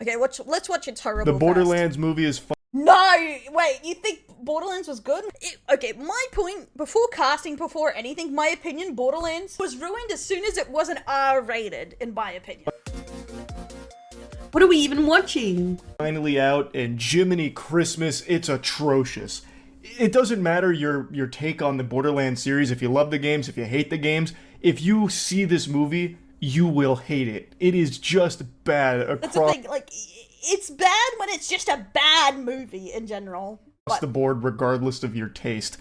Okay, let's watch It's Horrible The first. Borderlands movie is fun. No! Wait, you think Borderlands was good? Okay, my point, before casting, before anything, my opinion, Borderlands was ruined as soon as it wasn't R-rated, in my opinion. What are we even watching? Finally out, and Jiminy Christmas, it's atrocious. It doesn't matter your take on the Borderlands series, if you love the games, if you hate the games, if you see this movie, you will hate it. It is just bad across That's the thing, like, it's bad when it's just a bad movie in general. the board, regardless of your taste.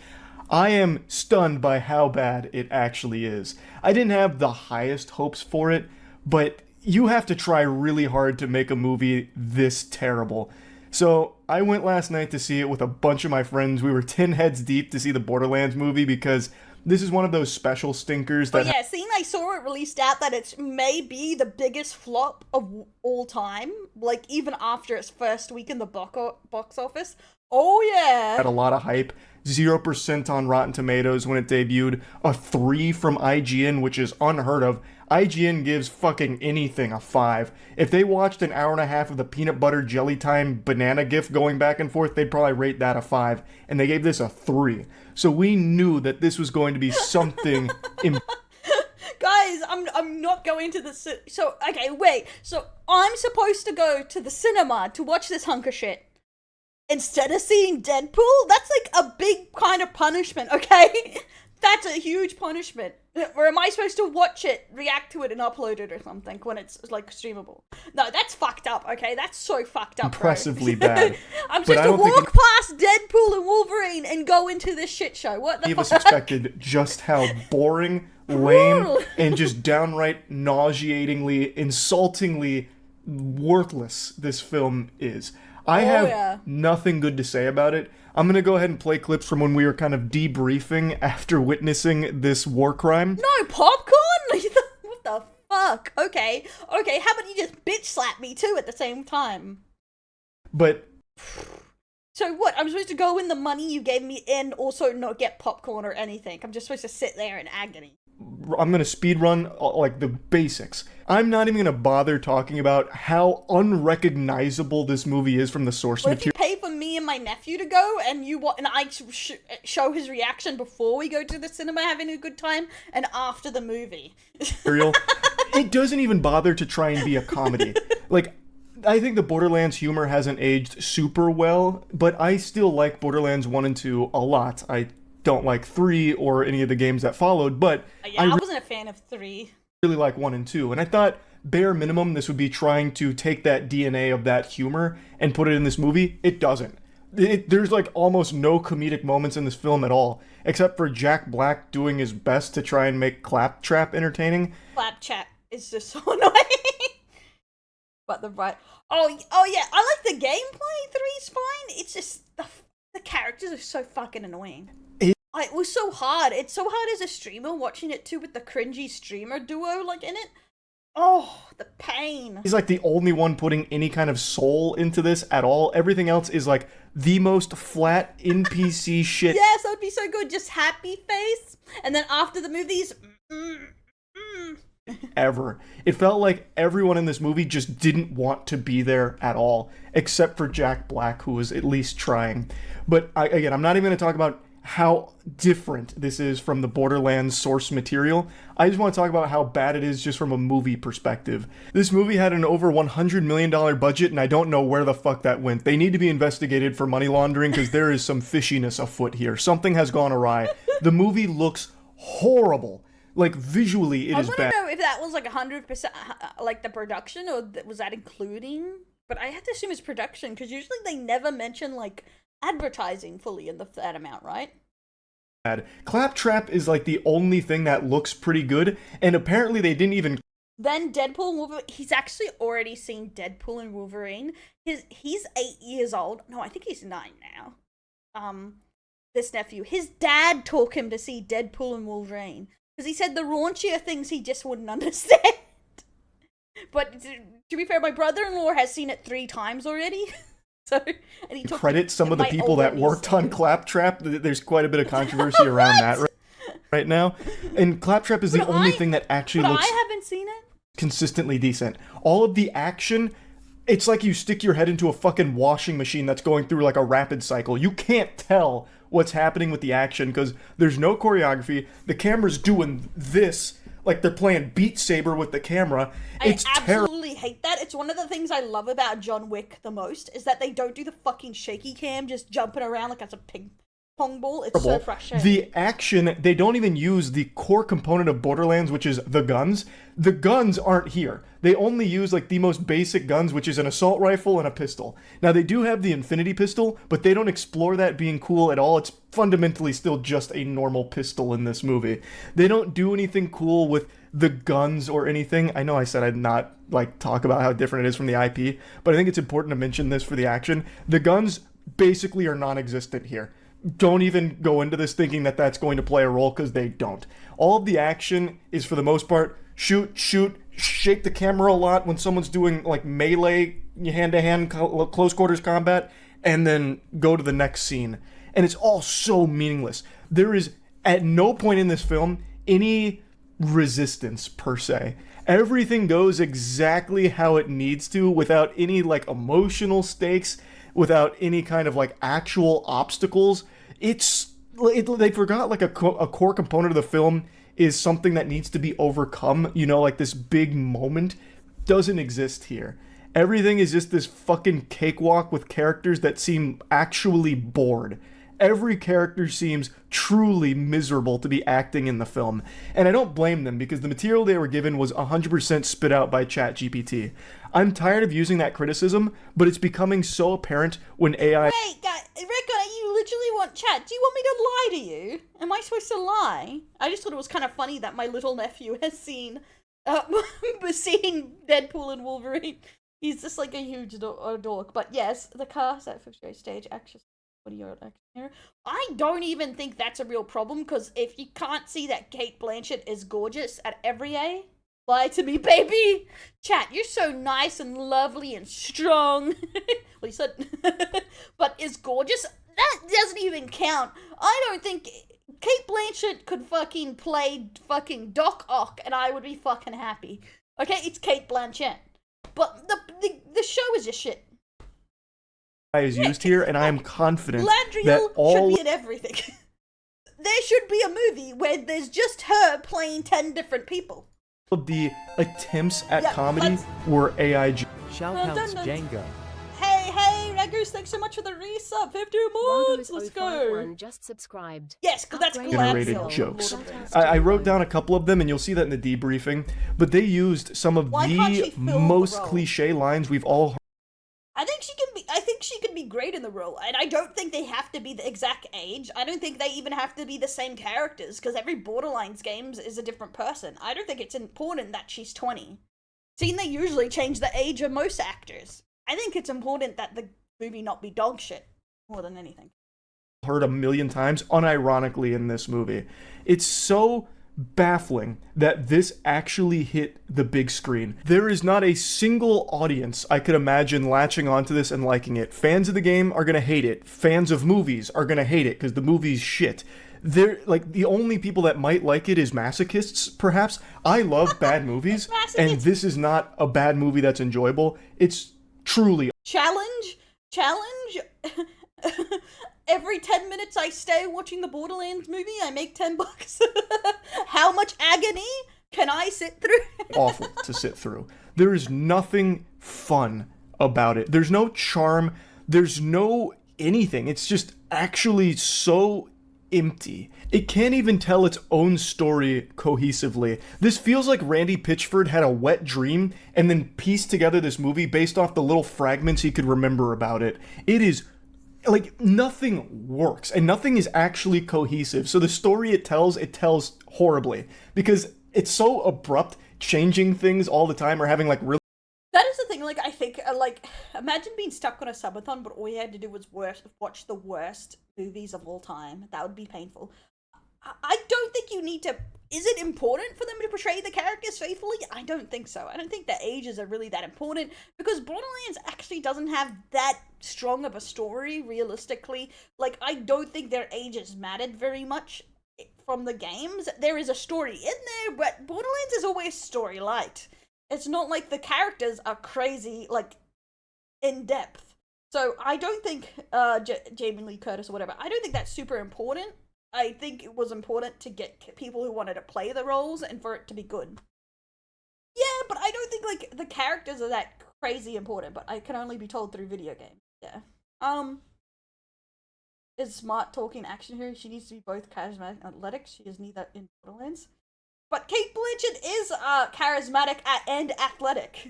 I am stunned by how bad it actually is. I didn't have the highest hopes for it, but you have to try really hard to make a movie this terrible. So I went last night to see it with a bunch of my friends. We were 10 heads deep to see the Borderlands movie because this is one of those special stinkers that... But yeah, seeing I saw it released out that it's maybe the biggest flop of all time, like even after its first week in the box office. Oh yeah! Had a lot of hype. 0% on Rotten Tomatoes when it debuted. A 3 from IGN, which is unheard of. IGN gives fucking anything a 5. If they watched an hour and a half of the peanut butter jelly time banana gif going back and forth, they'd probably rate that a 5. And they gave this a 3. So we knew that this was going to be something... Guys, I'm not going to the so okay, wait. So I'm supposed to go to the cinema to watch this hunk of shit instead of seeing Deadpool? That's like a big kind of punishment, okay? That's a huge punishment. Or am I supposed to watch it, react to it, and upload it or something when it's like streamable? No, that's fucked up, okay? That's so fucked up, Impressively bro. bad. I'm supposed to walk past Deadpool and Wolverine and go into this shit show. What the fuck? Any of us expected just how boring, lame, and just downright nauseatingly, insultingly worthless this film is. I have nothing good to say about it. I'm gonna go ahead and play clips from when we were kind of debriefing after witnessing this war crime. No popcorn? What the fuck? Okay, how about you just bitch slap me too at the same time? But... So what, I'm supposed to go in the money you gave me and also not get popcorn or anything? I'm just supposed to sit there in agony? I'm gonna speedrun, like, the basics. I'm not even gonna bother talking about how unrecognizable this movie is from the source material. material. If you pay for me and my nephew to go, and I show his reaction before we go to the cinema having a good time, and after the movie. It doesn't even bother to try and be a comedy. Like, I think the Borderlands humor hasn't aged super well, but I still like Borderlands 1 and 2 a lot. I don't like 3 or any of the games that followed, but yeah, I wasn't a fan of 3. Really like 1 and 2, and I thought bare minimum this would be trying to take that DNA of that humor and put it in this movie. It doesn't. There's like almost no comedic moments in this film at all, except for Jack Black doing his best to try and make Claptrap entertaining. Claptrap is just so annoying. But oh yeah, I like the gameplay. 3's fine. It's just the characters are so fucking annoying. It was so hard. It's so hard as a streamer watching it too with the cringy streamer duo like in it. Oh, the pain. He's like the only one putting any kind of soul into this at all. Everything else is like the most flat NPC shit. Yes, that would be so good. Just happy face. And then after the movies, ever. It felt like everyone in this movie just didn't want to be there at all, except for Jack Black, who was at least trying. But again, I'm not even going to talk about how different this is from the Borderlands source material. I just want to talk about how bad it is just from a movie perspective. This movie had an over $100 million budget, and I don't know where the fuck that went. They need to be investigated for money laundering because there is some fishiness afoot here. Something has gone awry. The movie looks horrible. Like, visually, it is bad. I want to know if that was like 100% like the production, or was that including? But I have to assume it's production, because usually they never mention like advertising fully in that amount, right? Claptrap is like the only thing that looks pretty good, and apparently they didn't even... Then Deadpool and Wolverine, he's actually already seen Deadpool and Wolverine. He's 8 years old. No, I think he's 9 now. This nephew, his dad took him to see Deadpool and Wolverine, because he said the raunchier things he just wouldn't understand. But to be fair, my brother-in-law has seen it 3 times already. So, and he took credit some of the people that worked on Claptrap. There's quite a bit of controversy around that right now. And Claptrap is the only thing that actually looks... I haven't seen it. Consistently decent. All of the action it's like you stick your head into a fucking washing machine that's going through like a rapid cycle. You can't tell what's happening with the action because there's no choreography. The camera's doing this like they're playing Beat Saber with the camera. It's I absolutely hate that. It's one of the things I love about John Wick the most is that they don't do the fucking shaky cam just jumping around like it's a ping pong ball. It's so frustrating. The action, they don't even use the core component of Borderlands, which is the guns. The guns aren't here. They only use like the most basic guns, which is an assault rifle and a pistol. Now they do have the infinity pistol, but they don't explore that being cool at all. It's fundamentally still just a normal pistol in this movie. They don't do anything cool with the guns or anything. I know I said I'd not like talk about how different it is from the IP, but I think it's important to mention this for the action. The guns basically are non-existent here. Don't even go into this thinking that that's going to play a role, because they don't. All of the action is, for the most part, shoot, shake the camera a lot when someone's doing like melee, hand-to-hand, close quarters combat, and then go to the next scene. And it's all so meaningless. There is, at no point in this film, any resistance, per se. Everything goes exactly how it needs to, without any like emotional stakes, without any kind of like actual obstacles. They forgot like a core component of the film is something that needs to be overcome, you know, like this big moment doesn't exist here. Everything is just this fucking cakewalk with characters that seem actually bored. Every character seems truly miserable to be acting in the film. And I don't blame them, because the material they were given was 100% spit out by ChatGPT. I'm tired of using that criticism, but it's becoming so apparent when AI... Wait, guys, Rico, you literally want chat. Do you want me to lie to you? Am I supposed to lie? I just thought it was kind of funny that my little nephew has seen Deadpool and Wolverine. He's just like a huge dork. But yes, the cast at 50th stage actress. I don't even think that's a real problem, because if you can't see that Kate Blanchett is gorgeous at every A, lie to me, baby. Chat, you're so nice and lovely and strong. What he said. But is gorgeous? That doesn't even count. I don't think Kate Blanchett could fucking play fucking Doc Ock and I would be fucking happy. Okay, it's Kate Blanchett. But the show is just shit. Is used here, and I am confident Landriel that all should be in everything. There should be a movie where there's just her playing 10 different people. of the attempts at comedy were AI. Shoutouts Django. Hey, Regus, thanks so much for the resub. 50 months. Let's go. Just subscribed. Yes, because that's Generated cool. jokes. I wrote down a couple of them, and you'll see that in the debriefing. But they used some of the most cliche lines we've all heard. I think she can be great in the role, and I don't think they have to be the exact age. I don't think they even have to be the same characters, because every Borderlands game is a different person. I don't think it's important that she's 20. Seeing they usually change the age of most actors. I think it's important that the movie not be dog shit more than anything. Heard a million times, unironically, in this movie. It's so baffling that this actually hit the big screen. There is not a single audience I could imagine latching onto this and liking it. Fans of the game are gonna hate it. Fans of movies are gonna hate it because the movie's shit. They're like, the only people that might like it is masochists, perhaps. I love bad movies, and this is not a bad movie that's enjoyable. It's truly challenge. Every 10 minutes I stay watching the Borderlands movie, I make $10. How much agony can I sit through? Awful to sit through. There is nothing fun about it. There's no charm. There's no anything. It's just actually so empty. It can't even tell its own story cohesively. This feels like Randy Pitchford had a wet dream and then pieced together this movie based off the little fragments he could remember about it. It is like, nothing works, and nothing is actually cohesive. So the story it tells horribly, because it's so abrupt, changing things all the time, or having like really... That is the thing, like, I think, imagine being stuck on a subathon, but all you had to do was watch the worst movies of all time. That would be painful. I don't think you need to... Is it important for them to portray the characters faithfully? I don't think so. I don't think the ages are really that important, because Borderlands actually doesn't have that strong of a story, realistically. Like, I don't think their ages mattered very much from the games. There is a story in there, but Borderlands is always story light. It's not like the characters are crazy, like, in depth. So I don't think Jamie Lee Curtis or whatever, I don't think that's super important. I think it was important to get people who wanted to play the roles and for it to be good. Yeah, but I don't think like the characters are that crazy important, but I can only be told through video games. Yeah. Is smart talking action hero. She needs to be both charismatic and athletic. She is neither in Borderlands. But Kate Blanchett is charismatic and athletic.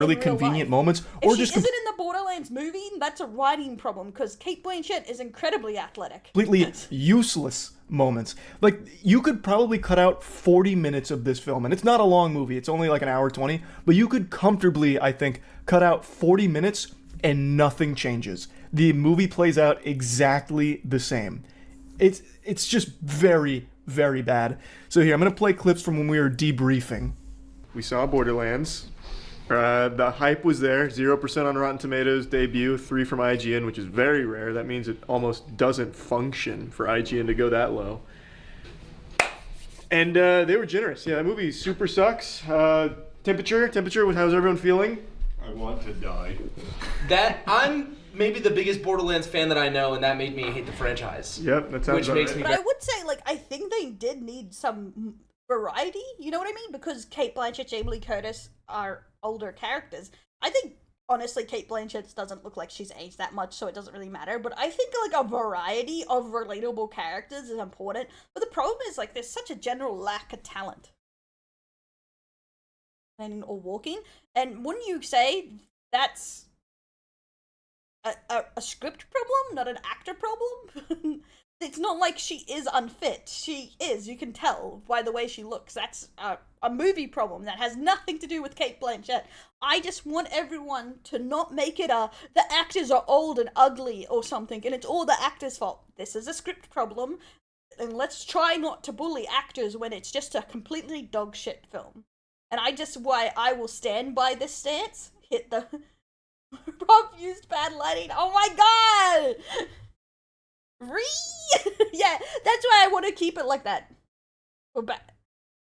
Really convenient moments, or just isn't in the Borderlands movie, that's a writing problem because Kate Blanchett is incredibly athletic. Completely useless moments. Like, you could probably cut out 40 minutes of this film, and it's not a long movie, it's only like an hour 20, but you could comfortably, I think, cut out 40 minutes and nothing changes. The movie plays out exactly the same. It's just very, very bad. So here, I'm going to play clips from when we were debriefing. We saw Borderlands. The hype was there. 0% on Rotten Tomatoes debut, 3 from IGN, which is very rare. That means it almost doesn't function for IGN to go that low. And they were generous. Yeah, that movie super sucks. Temperature, how's everyone feeling? I want to die. I'm maybe the biggest Borderlands fan that I know, and that made me hate the franchise. Yep, that sounds which makes me. But I would say, like, I think they did need some variety. You know what I mean? Because Kate Blanchett, Jamie Lee Curtis are older characters. I think honestly Kate Blanchett doesn't look like she's aged that much, so it doesn't really matter, but I think like a variety of relatable characters is important. But the problem is like there's such a general lack of talent or walking, and wouldn't you say that's a script problem, not an actor problem? It's not like she is unfit. She is. You can tell by the way she looks. That's a movie problem that has nothing to do with Kate Blanchett. I just want everyone to not make it the actors are old and ugly or something, and it's all the actors' fault. This is a script problem, and let's try not to bully actors when it's just a completely dog shit film. And why I will stand by this stance. Hit the Rob used bad lighting. Oh my god! Yeah, that's why I want to keep it like that. But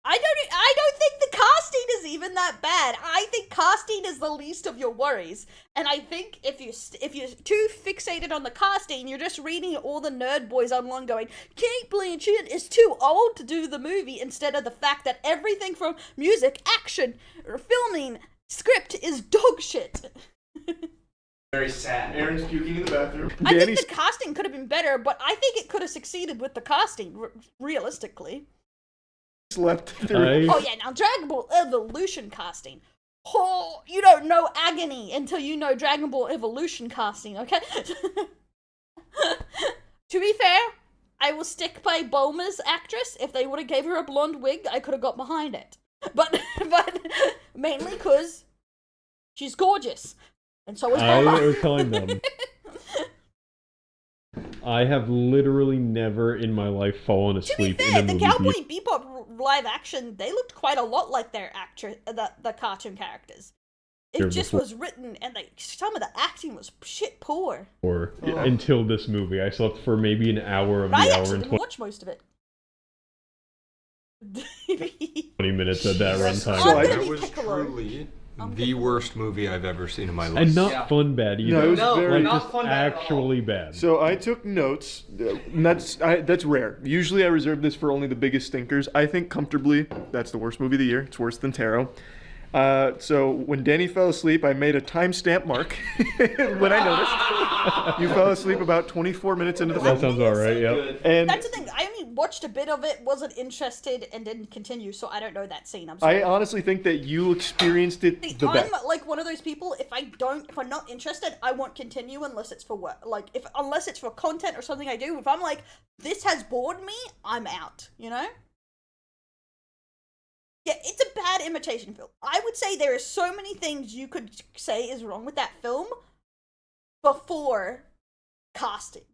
I don't think the casting is even that bad. I think casting is the least of your worries. And I think if you're too fixated on the casting, you're just reading all the nerd boys online going, Kate Blanchett is too old to do the movie, instead of the fact that everything from music, action, filming, script is dog shit. Very sad. Aaron's puking in the bathroom. I think the casting could have been better, but I think it could have succeeded with the casting, realistically. Slept through. Oh yeah, now Dragon Ball Evolution casting. Oh, you don't know agony until you know Dragon Ball Evolution casting, okay? To be fair, I will stick by Bulma's actress. If they would have gave her a blonde wig, I could have got behind it. But mainly because she's gorgeous. And so is I Bulma. was telling them. I have literally never in my life fallen asleep To be fair, in a the movie Cowboy theater. Bebop live action, they looked quite a lot like their the cartoon characters. It just was written, and some of the acting was shit poor. Until this movie. I slept for maybe an hour of But the I hour actually and didn't watch most of it. 20 minutes at that runtime. I'm gonna That be was Piccolo. truly the worst movie I've ever seen in my life. And not Yeah. fun bad either. No, it was No, very not just fun bad at all. actually bad. So I took notes. And that's rare. Usually I reserve this for only the biggest stinkers. I think comfortably that's the worst movie of the year. It's worse than Tarot. So when Danny fell asleep, I made a timestamp mark when I noticed. You fell asleep about 24 minutes into the That film. sounds alright, yep. And That's the thing. I only watched a bit of it, wasn't interested, and didn't continue. So I don't know that scene. I'm sorry. I honestly think that you experienced it the best. I'm like one of those people. If I'm not interested, I won't continue unless it's for work. Like unless it's for content or something I do. If I'm like, this has bored me, I'm out. You know. Yeah, it's a bad imitation film. I would say there are so many things you could say is wrong with that film before casting.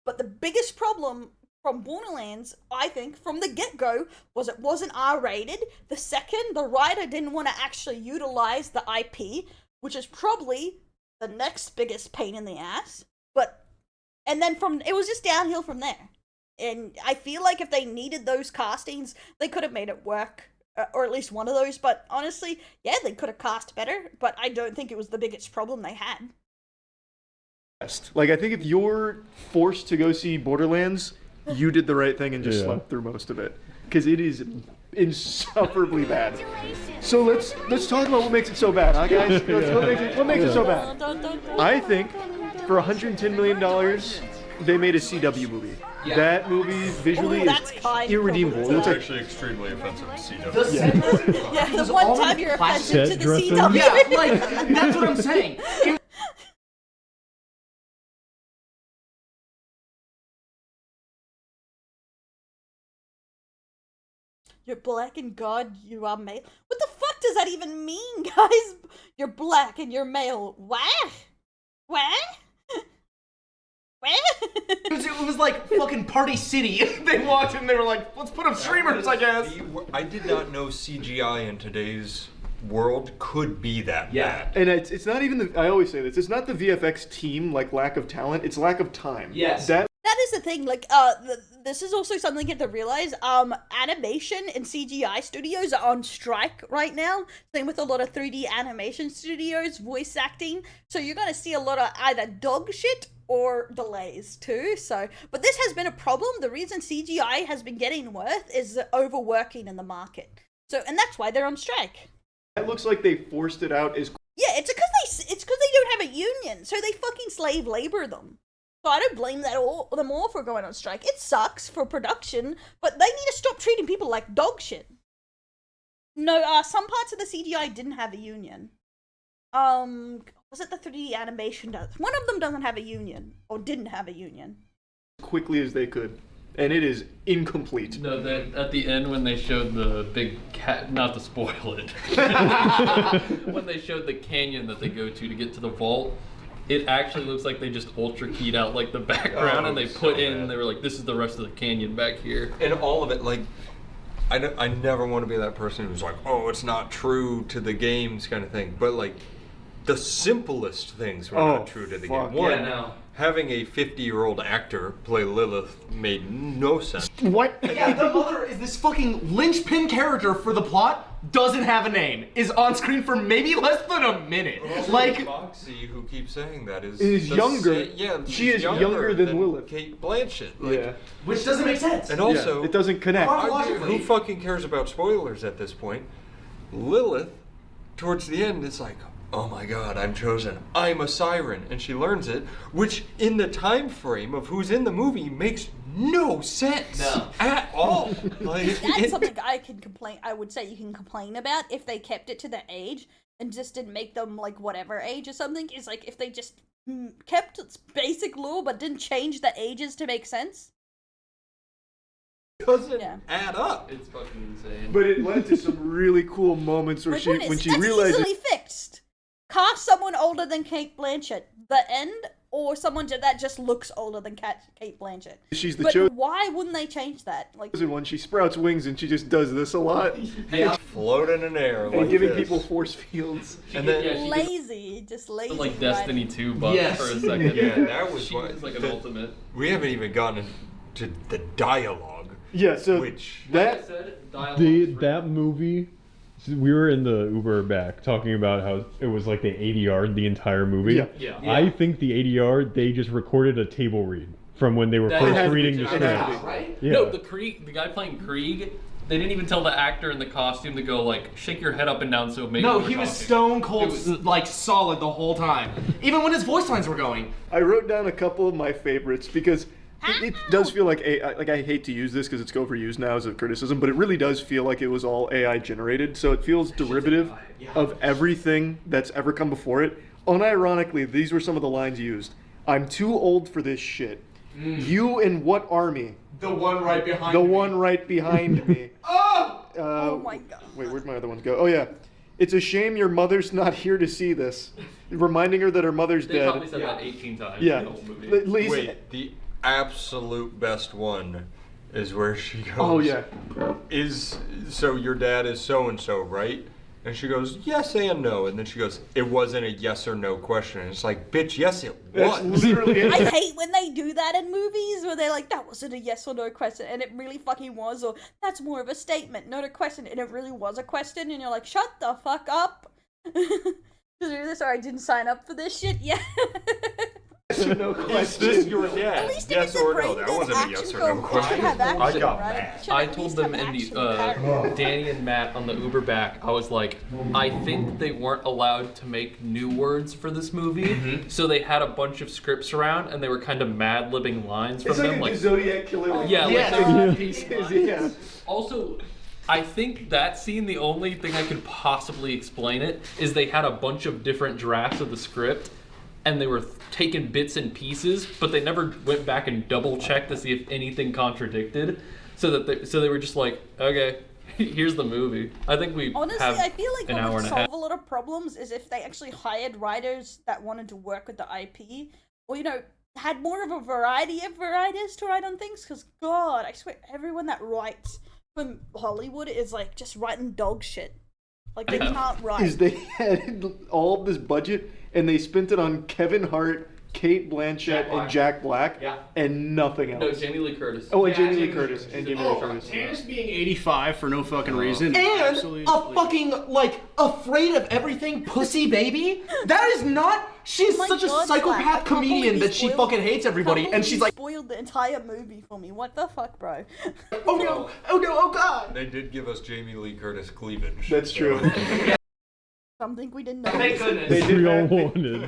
But the biggest problem from Borderlands, I think, from the get-go, was it wasn't R-rated. The second, the writer didn't want to actually utilize the IP, which is probably the next biggest pain in the ass. And then it was just downhill from there. And I feel like if they needed those castings, they could have made it work or at least one of those. But honestly, yeah, they could have cast better, but I don't think it was the biggest problem they had. Like, I think if you're forced to go see Borderlands, you did the right thing and just slept through most of it, because it is insufferably bad. So let's talk about what makes it so bad, huh, guys? What makes it so bad? I think for $110 million, they made a CW movie. Yeah. That movie visually that's is kind irredeemable. of It looks like Actually, extremely offensive to see. The set dressing. Yeah, was the one all time in you're plastic. offensive to the Set CW. dressing? Yeah, like that's what I'm saying. You're black and God, you are male. What the fuck does that even mean, guys? You're black and you're male. What? What? What? It was like fucking Party City. They walked in, they were like, let's put up streamers, I guess. I did not know CGI in today's world could be that bad. And it's not even the, I always say this, it's not the VFX team, like, lack of talent, it's lack of time. Yes. That is the thing, like, this is also something you have to realize, animation and CGI studios are on strike right now, same with a lot of 3D animation studios, voice acting, so you're gonna see a lot of either dog shit or delays too, so, but this has been a problem. The reason CGI has been getting worse is overworking in the market, so, and that's why they're on strike. That looks like they forced it out as Yeah, it's because they don't have a union, so they fucking slave labor them. So I don't blame them all for going on strike. It sucks for production, but they need to stop treating people like dog shit. No, some parts of the CGI didn't have a union. Was it the 3D animation does? One of them doesn't have a union, or didn't have a union. quickly as they could, and it is incomplete. No, at the end when they showed the big cat, not to spoil it, when they showed the canyon that they go to get to the vault, it actually looks like they just ultra keyed out like the background and they put in, and they were like, this is the rest of the canyon back here. And all of it, like, I never want to be that person who's like, oh, it's not true to the games kind of thing. But, like, the simplest things were not true to the game. One, having a 50-year-old actor play Lilith made no sense. What? Yeah, the mother is this fucking linchpin character for the plot, doesn't have a name, is on screen for maybe less than a minute. Like, Foxy, who keeps saying that, is younger. She is younger than Lilith. Kate Blanchett. Like, which doesn't make sense. and also, it doesn't connect. who fucking cares about spoilers at this point? Lilith, towards the end, it's like, oh my god, I'm chosen. I'm a siren. And she learns it, which in the time frame of who's in the movie makes no sense at all. Like, That's something I would say you can complain about if they kept it to their age and just didn't make them like whatever age or something. Is like if they just kept its basic lore but didn't change the ages to make sense. doesn't add up. It's fucking insane. But it led to some really cool moments where That's she realized easily fixed. Cast someone older than Kate Blanchett. The end, or someone that just looks older than Kate Blanchett. she's the But chosen why wouldn't they change that? Like, one. She sprouts wings and she just does this a lot. Floating in air. And like giving this. people force fields. And then, lazy, just lazy. Like Destiny writing. 2 buff for a second. yeah, that was She what, was like an ultimate. we haven't even gotten into the dialogue. Yeah, so Which That movie, we were in the Uber back talking about how it was like the ADR the entire movie. Yeah. I think the ADR, they just recorded a table read from when they were That first has to reading be the just- script. right? Yeah. No, the guy playing Krieg, they didn't even tell the actor in the costume to go like shake your head up and down so maybe. No, we're he was talking. stone cold, It was- like solid the whole time. Even when his voice lines were going. I wrote down a couple of my favorites because it does feel like I hate to use this because it's overused now as a criticism, but it really does feel like it was all AI generated. So it feels derivative of everything that's ever come before it. Unironically, these were some of the lines used. I'm too old for this shit. You in what army? The one right behind The one right behind me. Oh my god. Wait, where'd my other ones go? Oh yeah. It's a shame your mother's not here to see this. Reminding her that her mother's They dead. probably said that 18 times Yeah. in the whole movie. At least, Wait, the absolute best one is where she goes. oh yeah. So your dad is so and so, right? And she goes, yes and no. And then she goes, it wasn't a yes or no question. And it's like, bitch, yes it was. That's literally it. I hate when they do that in movies where they're like, that wasn't a yes or no question, and it really fucking was, or that's more of a statement, not a question, and it really was a question, and you're like, shut the fuck up. Sorry, I didn't sign up for this shit. Yeah. Yes or no Is question. this your dad? At least if Yes it's a or no? brain That dead wasn't a action yes or film, no it should question. have action, I got right? mad. It should I at told least them have in action the characters. Danny and Matt on the Uber back. I was like, I think they weren't allowed to make new words for this movie, so they had a bunch of scripts around, and they were kind of mad-libbing lines from It's like them, a Zodiac killer. yeah, Yeah. like these lines. Yeah. Also, I think that scene, the only thing I could possibly explain it is they had a bunch of different drafts of the script, and they were taking bits and pieces, but they never went back and double checked to see if anything contradicted. So they were just like, okay, here's the movie. I think we Honestly, have I feel like an what hour would and a solve half. a lot of problems is if they actually hired writers that wanted to work with the IP, or had more of a variety of writers to write on things. Because God, I swear, everyone that writes from Hollywood is like just writing dog shit. Like they can't write. Is they had all of this budget and they spent it on Kevin Hart, Kate Blanchett, and Jack Black, Yeah. and nothing else. No, Jamie Lee Curtis. Oh, and Yeah, Jamie Lee Jamie Curtis. Lee And Curtis. Jamie Lee Curtis. Tannis being 85 for no fucking reason. And absolutely a fucking, like, afraid of everything pussy baby? That is not... She's Oh my such a God, Black, I psychopath can't believe comedian you that she spoiled- fucking hates everybody, Can't and believe she's you like, spoiled the entire movie for me. What the fuck, bro? oh no, oh no, oh god! They did give us Jamie Lee Curtis cleavage. That's true. Something we didn't know. Thank goodness. They did We all have, wanted.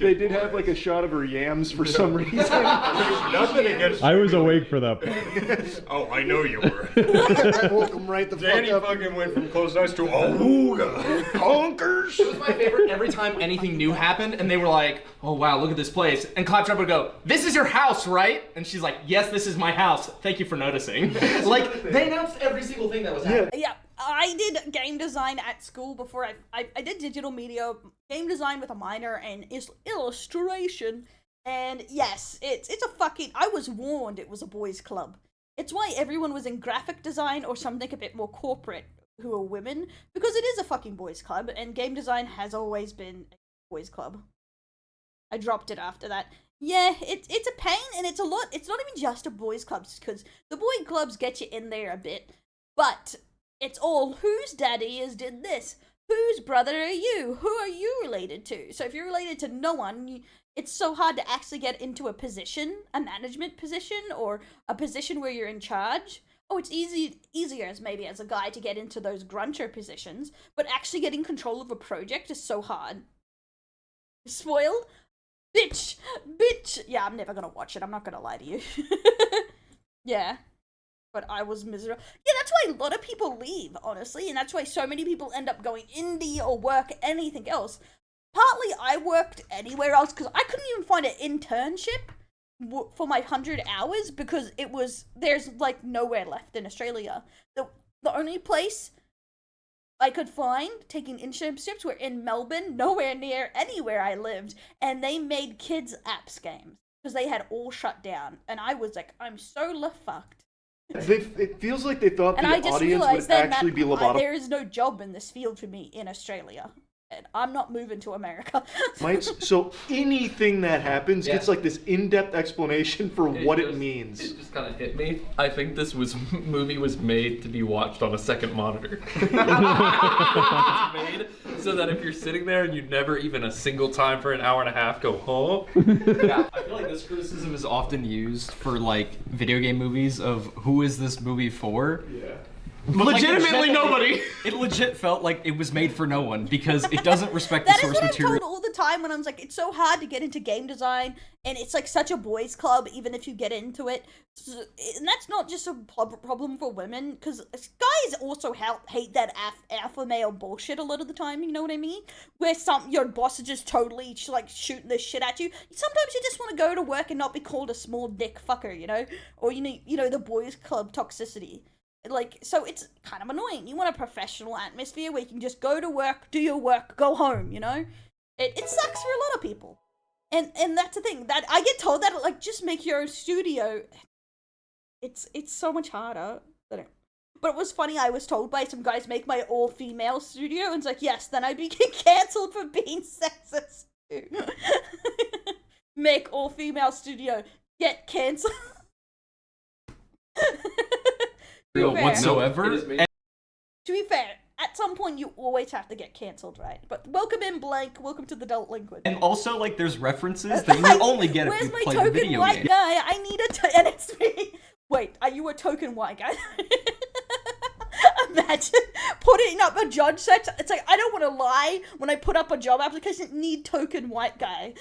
they did have like a shot of her yams for some reason. Nothing against. I was awake for that part. Oh, I know you were. I woke him right the Danny fuck up. fucking went from closed eyes to ooga conkers. It was my favorite every time anything new happened, and they were like, oh wow, look at this place. And Claptrap would go, this is your house, right? And she's like, yes, this is my house. Thank you for noticing. Like, they announced every single thing that was happening. Yeah, I did game design at school before I did digital media, game design with a minor and illustration. And yes, it's a fucking, I was warned it was a boys club. It's why everyone was in graphic design or something a bit more corporate who are women, because it is a fucking boys club, and game design has always been a boys club. I dropped it after that. Yeah, it's a pain, and it's a lot. It's not even just a boys clubs, because the boy clubs get you in there a bit, but it's all whose daddy is did this, whose brother are you, who are you related to. So if you're related to no one, it's so hard to actually get into a position, a management position, or a position where you're in charge. Oh, it's easier as maybe as a guy to get into those grunter positions, but actually getting control of a project is so hard. Spoiled? Bitch! Yeah, I'm never gonna watch it, I'm not gonna lie to you. Yeah. But I was miserable. Yeah, that's why a lot of people leave, honestly, and that's why so many people end up going indie or work anything else. Partly, I worked anywhere else because I couldn't even find an internship for my 100 hours because there's like nowhere left in Australia. The only place I could find taking internships were in Melbourne, nowhere near anywhere I lived, and they made kids apps games because they had all shut down, and I was like, I'm so fucked. It feels like they thought And the I just audience realized would then actually that be lobotomized. there is no job in this field for me in Australia. And I'm not moving to America. So anything that happens gets like this in-depth explanation for what it just- means. It just kind of hit me. I think this movie was made to be watched on a second monitor. It's made so that if you're sitting there and you never even a single time for an hour and a half go, huh? Yeah, I feel like this criticism is often used for like video game movies of who is this movie for? Yeah. But Legitimately nobody. It legit felt like it was made for no one because it doesn't respect That the is source what I'm material. told all the time when I'm like, it's so hard to get into game design, and it's like such a boys' club, even if you get into it. And that's not just a problem for women, because guys also hate that alpha male bullshit a lot of the time, you know what I mean? Where your boss is just totally like shooting this shit at you. Sometimes you just want to go to work and not be called a small dick fucker, you know? Or, you know, the boys' club toxicity. Like, so it's kind of annoying. You want a professional atmosphere where you can just go to work, do your work, go home, you know? It sucks for a lot of people. And that's the thing, that I get told that, like, just make your own studio. It's so much harder. But But it was funny, I was told by some guys, make my all-female studio, and it's like, yes, then I'd be cancelled for being sexist too. Make all-female studio, get cancelled. Whatsoever. To be fair, at some point you always have to get cancelled, right? But welcome in, Blank. Welcome to the Adult Language. And also, like, there's references that you only get if Where's you my play the token video white game. guy? I need a and it's me. Wait, are you a token white guy? Imagine putting up a judge search. It's like, I don't want to lie. When I put up a job application, need token white guy.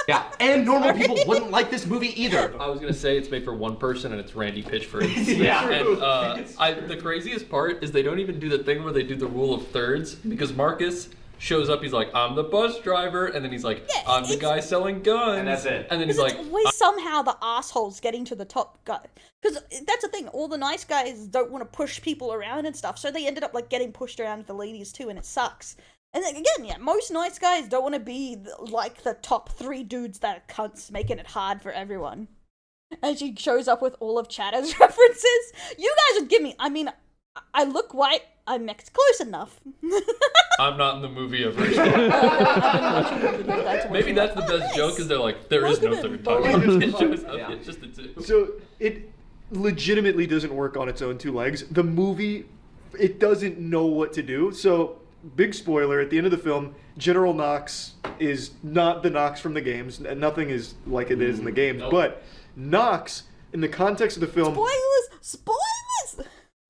Yeah, and normal people wouldn't like this movie either. I was gonna say it's made for one person and it's Randy Pitchford. Yeah. And the craziest part is they don't even do the thing where they do the rule of thirds, because Marcus shows up, he's like, I'm the bus driver, and then he's like, Yeah, I'm the guy selling guns. And that's it. And then he's Because like, it's always somehow the assholes getting to the top guy. Because that's the thing, all the nice guys don't want to push people around and stuff, so they ended up like getting pushed around with the ladies too, and it sucks. And then again, yeah, most nice guys don't want to be like the top 3 dudes that are cunts, making it hard for everyone. And she shows up with all of Chatter's references. You guys would give me, I mean, I look white, I'm mixed close enough. I'm not in the movie ever. That's Maybe that's the best joke, is they're like, there is no third time. It shows up, it's just the two. So it legitimately doesn't work on its own 2 legs. The movie, it doesn't know what to do. So, big spoiler, at the end of the film, General Knox is not the Knox from the games, and nothing is like it is in the games, but Knox, in the context of the film, Spoilers!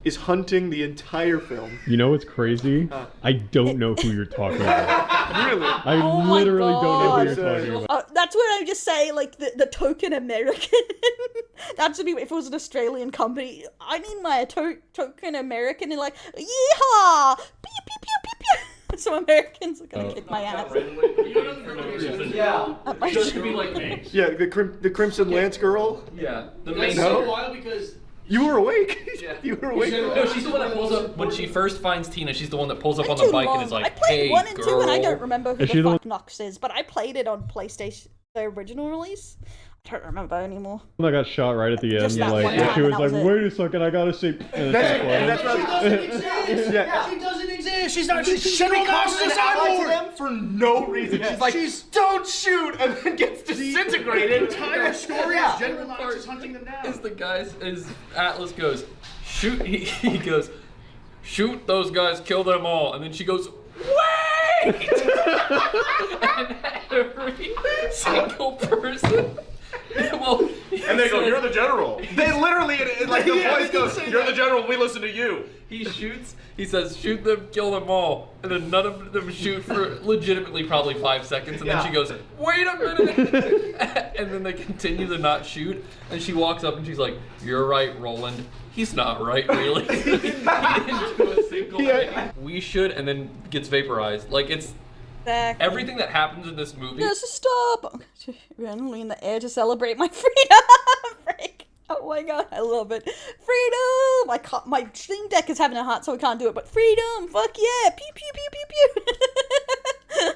is hunting the entire film. You know what's crazy? I don't know who you're talking about. Really? I Oh my literally don't know who God. you're talking about. That's when I just say, like, the token American. That should be, if it was an Australian company, I need my token American, and like, yeehaw! Pew, pew, pew, pew, pew. Some Americans are gonna kick my ass. Yeah. My Just to be like me. Yeah, the Crimson Lance girl. Yeah. The It's main so wild because You were awake. Yeah. You were awake. No, she's the one that pulls up when she first finds Tina. She's the one that pulls up on Too the bike long. and is like, I played "Hey, 1 and 2, and I girl." don't remember who Is she the the fuck Knox is, but I played it on PlayStation, the original release. I don't remember anymore. I got shot right at the end. Just that Like, one and time, she was and like, that was "Wait a second, I gotta say." And That's it's what. Yeah. she doesn't exist. She's not. She She's not crosses the an ally to sideboard. them for no reason. She's like, "Don't shoot," and then gets disintegrated. The entire story Yeah. is General Knox is hunting them down. Is the guys, is Atlas goes, shoot, he goes, shoot those guys, kill them all. And then she goes, wait! And every single person, well, And they go, "You're the general." They literally, like the voice goes, "You're the general. We listen to you." he shoots, he says, shoot them, kill them all. And then none of them shoot for legitimately probably 5 seconds. And then she goes, wait a minute. And then they continue to not shoot. And she walks up and she's like, you're right, Roland. He's not right, really. He didn't do a single thing. We should, and then gets vaporized. Like, it's everything that happens in this movie. There's a stop. Randomly in the air to celebrate my freedom. Freak. Oh my god, I love it. Freedom! My Steam Deck is having a heart, so I can't do it. But freedom! Fuck yeah! Pew pew pew pew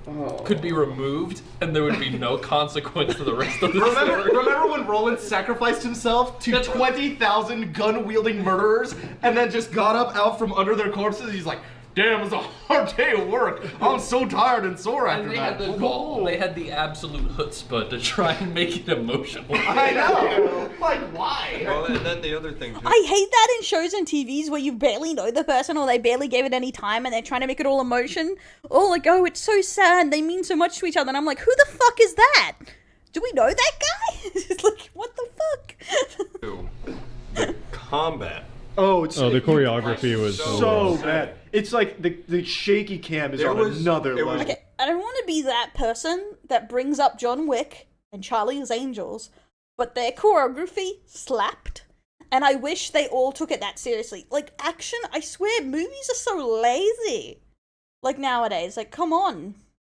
pew. Could be removed, and there would be no consequence to the rest of the story. Remember when Roland sacrificed himself to 20,000 gun-wielding murderers, and then just got up out from under their corpses? He's like, "Damn, it was a hard day of work. I'm so tired and sore after And they that." had the gall, they had the absolute chutzpah to try and make it emotional. I know. Like, why? Well, and then the other thing too. I hate that in shows and TVs where you barely know the person or they barely gave it any time and they're trying to make it all emotion. Oh, like, oh, it's so sad. They mean so much to each other. And I'm like, who the fuck is that? Do we know that guy? It's like, what the fuck? The combat. Oh, it's the choreography was so bad. It's like the shaky cam is on another level. Okay, I don't want to be that person that brings up John Wick and Charlie's Angels, but their choreography slapped. And I wish they all took it that seriously. Like, action, I swear, movies are so lazy. Like, nowadays. Like, come on.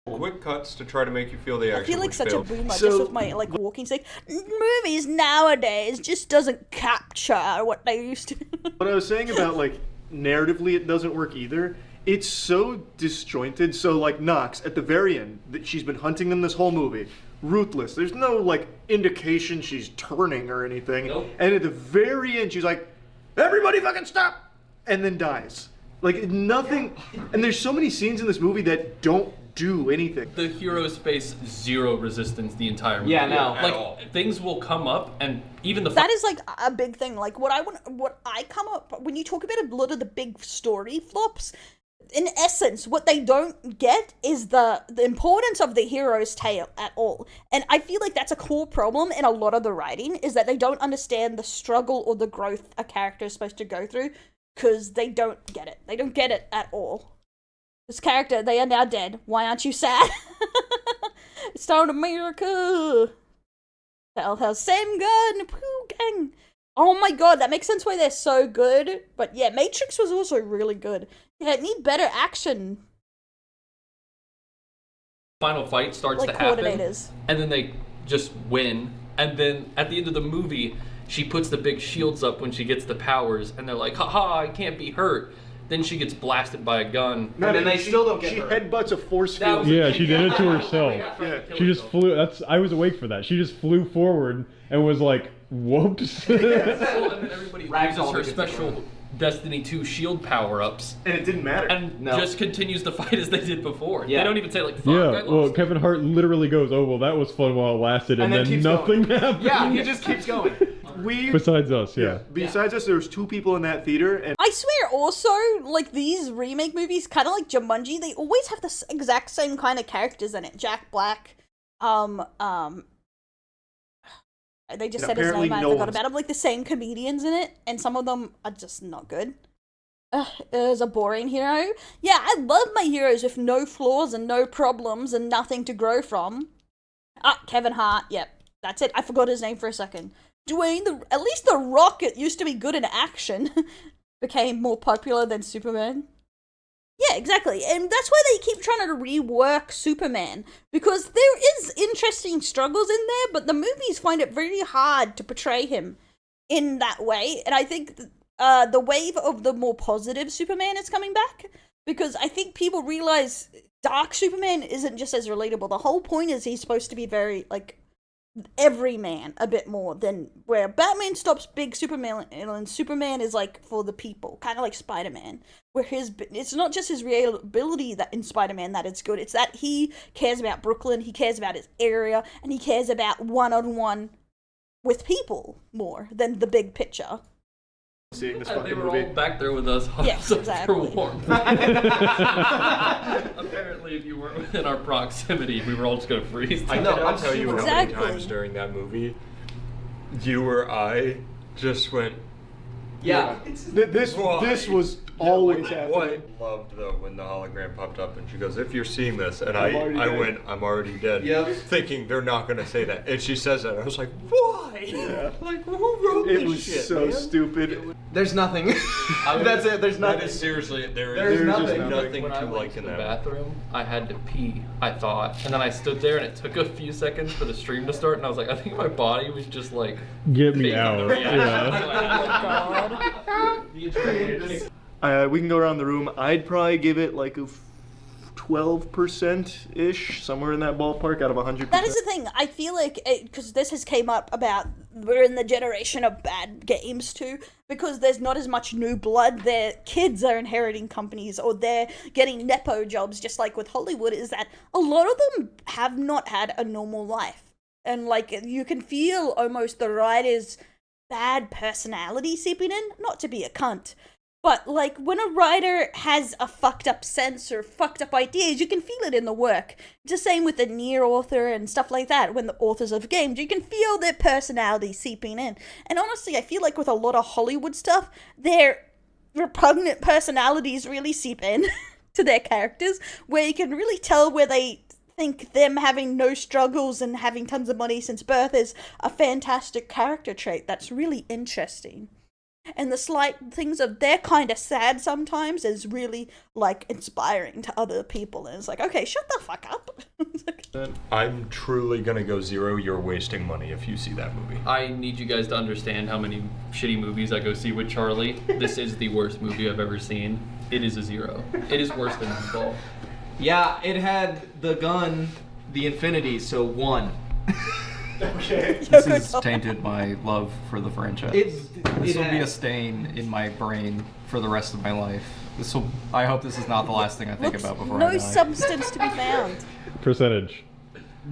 Quick cuts to try to make you feel the action. I feel like which such failed. a boomer So- just with my, like, walking stick. Movies nowadays just doesn't capture what they used to. What I was saying about, like, narratively it doesn't work either. It's so disjointed. So, like, Knox, at the very end, that she's been hunting them this whole movie. Ruthless. There's no, like, indication she's turning or anything. Nope. And at the very end, she's like, everybody fucking stop, and then dies. Like nothing, and there's so many scenes in this movie that don't do anything. The heroes face zero resistance the entire movie. Yeah, no. Like things will come up, and even the That is like a big thing. Like what I come up when you talk about a lot of the big story flops. In essence, what they don't get is the importance of the hero's tale at all. And I feel like that's a core problem in a lot of the writing, is that they don't understand the struggle or the growth a character is supposed to go through, because they don't get it. They don't get it at all. This character, they are now dead. Why aren't you sad? It's down America. Telltale, same gun, poo gang. Oh my god, that makes sense why they're so good. But yeah, Matrix was also really good. Yeah, it need better action. final fight starts Like to happen, coordinators. and then they just win. And then at the end of the movie, she puts the big shields up when she gets the powers, and they're like, haha, I can't be hurt. Then she gets blasted by a gun. No, And then they still don't get She hurt. headbutts a force That field. was- Yeah, she did it to herself. Yeah. She just flew. I was awake for that. She just flew forward and was like, "Whoops." Well, and then everybody Ragdoll uses her gets special Destiny 2 shield power-ups, And it didn't matter. and No. just continues to fight as they did before. Yeah. They don't even say like, fuck, I Yeah. lost. Well, Kevin Hart literally goes, "Oh well, that was fun while it lasted," and, And then then keeps nothing going. happened. Yeah, he just keeps going. Besides us, yeah. Besides us, there was 2 people in that theater, and I swear also, like, these remake movies, kind of like Jumanji, they always have the exact same kind of characters in it. Jack Black, they just And said his apparently name, I no forgot one's- about him, like the same comedians in it, and some of them are just not good. As a boring hero. Yeah, I love my heroes with no flaws and no problems and nothing to grow from. Kevin Hart, yep, that's it. I forgot his name for a second. Dwayne, at least The Rock, it used to be good in action, became more popular than Superman. Yeah, exactly. And that's why they keep trying to rework Superman, because there is interesting struggles in there, but the movies find it very hard to portray him in that way. And I think the wave of the more positive Superman is coming back, because I think people realize Dark Superman isn't just as relatable. The whole point is he's supposed to be very, like, everyman a bit more than where Batman stops big Superman, and Superman is like for the people, kind of like Spider-Man, where it's not just his real ability that in Spider-Man that it's good, it's that he cares about Brooklyn, he cares about his area, and he cares about one-on-one with people more than the big picture. seeing this They fucking were movie. all back there with us, Yes, for exactly. warmth. Apparently, if you weren't within our proximity, we were all just gonna freeze. I know, cannot I'm tell you super- how many Exactly. times during that movie you or I just went. Yeah. This Why? was always What happening. I loved though when the hologram popped up and she goes, "If you're seeing this," and I'm already I dead. went, "I'm already dead," Yep. thinking they're not gonna say that, and she says that. I was like, "Why? Yeah. Like who wrote It this was shit, so man?" stupid. There's nothing. That's it. There's That nothing. is seriously There's there's nothing. nothing When I to went like to in the that. bathroom, I had to pee, I thought. And then I stood there and it took a few seconds for the stream to start, and I was like, I think my body was just like, Get me faking the out. reaction. Yeah. God. We can go around the room. I'd probably give it like a 12%-ish, somewhere in that ballpark out of 100%. That is the thing. I feel like, because this has came up about, we're in the generation of bad games too, because there's not as much new blood. Their kids are inheriting companies, or they're getting Nepo jobs, just like with Hollywood, is that a lot of them have not had a normal life. And, like, you can feel almost the writer's bad personality seeping in, not to be a cunt. But, like, when a writer has a fucked up sense or fucked up ideas, you can feel it in the work. It's the same with the near author and stuff like that. When the authors of games, you can feel their personality seeping in. And honestly, I feel like with a lot of Hollywood stuff, their repugnant personalities really seep in to their characters, where you can really tell where they think them having no struggles and having tons of money since birth is a fantastic character trait that's really interesting. And the slight things of they're kind of sad sometimes is really, like, inspiring to other people. And it's like, okay, shut the fuck up. I'm truly gonna go 0. You're wasting money if you see that movie. I need you guys to understand how many shitty movies I go see with Charlie. This is the worst movie I've ever seen. It is a 0. It is worse than Moonfall. Yeah, it had the gun, the infinity, so 1. Okay. This has tainted my love for the franchise. This it will be a has. stain in my brain for the rest of my life. I hope this is not the last thing I think Looks about before no I die. substance to be found. Percentage.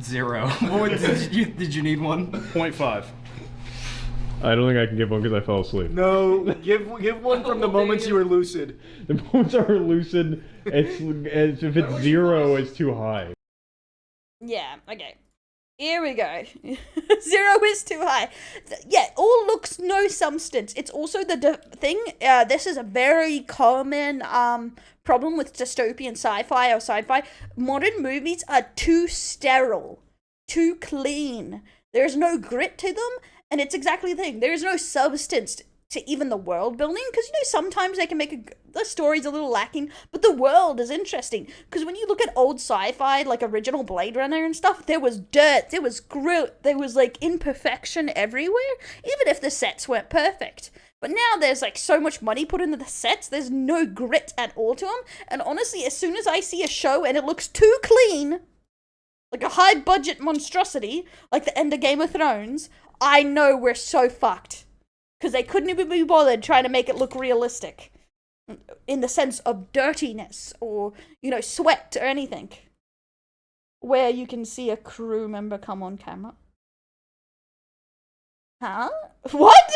0. Did you need one? 0.5. I don't think I can give one because I fell asleep. No, give one from the moments you were lucid. The moments are lucid. If it's 0, it's too high. Yeah, okay. Here we go. 0 is too high. Yeah, all looks no substance. It's also the thing, this is a very common problem with dystopian sci-fi or sci-fi. Modern movies are too sterile, too clean. There's no grit to them, and it's exactly the thing. There's no substance to even the world building, because sometimes they can make the story's a little lacking, but the world is interesting. Because when you look at old sci-fi, like original Blade Runner and stuff, there was dirt, there was grit, there was like imperfection everywhere, even if the sets weren't perfect. But now there's like so much money put into the sets, there's no grit at all to them. And honestly, as soon as I see a show and it looks too clean, like a high budget monstrosity, like the end of Game of Thrones, I know we're so fucked. Because they couldn't even be bothered trying to make it look realistic. In the sense of dirtiness or, sweat or anything. Where you can see a crew member come on camera. Huh? What?